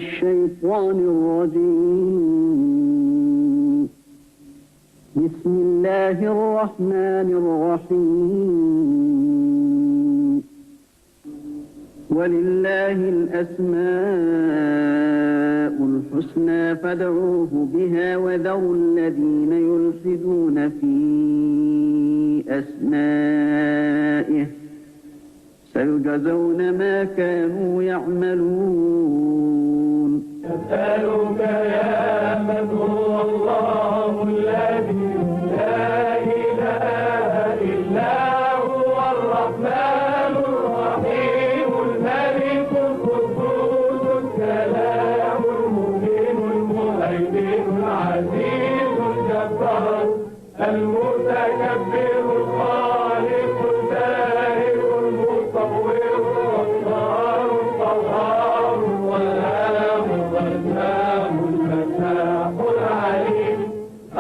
الشيطان الرجيم. بسم الله الرحمن الرحيم. ولله الأسماء الحسنى فادعوه بها وذروا الذين يلحدون في أسمائه سيجزون ما كانوا يعملون. نسألك يا من هو الله الذي لا إله إلا هو الرحمن الرحيم الملك القدوس السلام المؤمن المهيمن العزيز الجبار المتكبر الخالق البارئ المصور الغفار القهار الوهاب الرزاق الفتاح العليم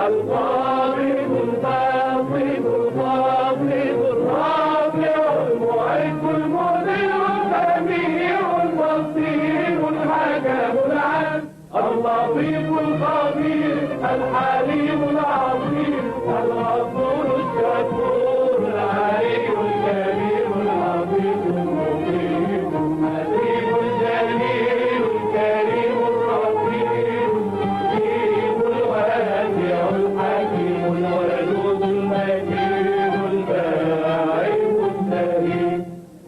القابض الباسط الخافض الرافع المعز المذل السميع البصير الحكم العدل اللطيف الخبير الحليم العظيم الغفور الشكور العلي الكريم العظيم المقيم الحليم الجليل الكريم الرقيب المجيب الواسع الحكيم الودود المجيد الباعث السليم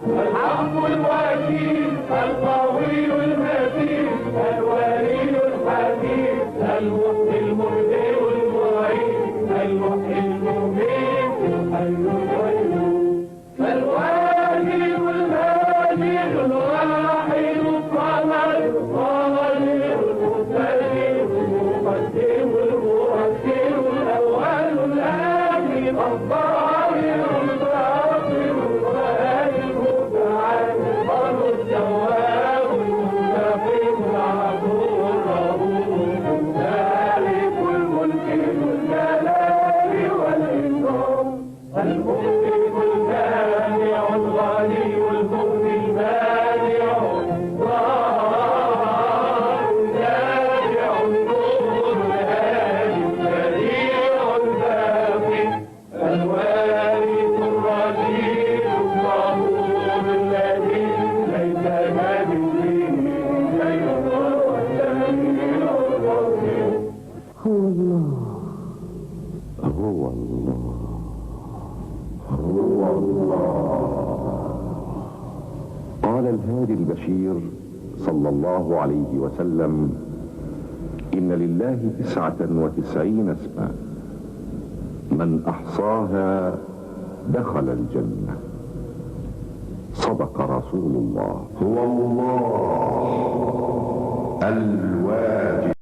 الحق الوكيل القوي المتين الولي الحكيم المحيي المبدئ المعين المحيي المميت الحي القيوم الواجب الماجد الواحد الصمد القادر المقتدر المقدم المؤخر الاول الاخر الظاهر الباطن الوالي المتعال التواب المستقيم العفو الرؤوف مالك الملك ذو الجلال والإكرام الممسك المانع الغني المغني المانع الظاهر النافع النور الهادي البديع الباقي الوارث الرشيد الصبور الذي ليس كمثله شيء وهو السميع البصير. هو الله. قال الهادي البشير صلى الله عليه وسلم: إن لله 99 اسما من أحصاها دخل الجنة. صدق رسول الله. هو الله الواجب.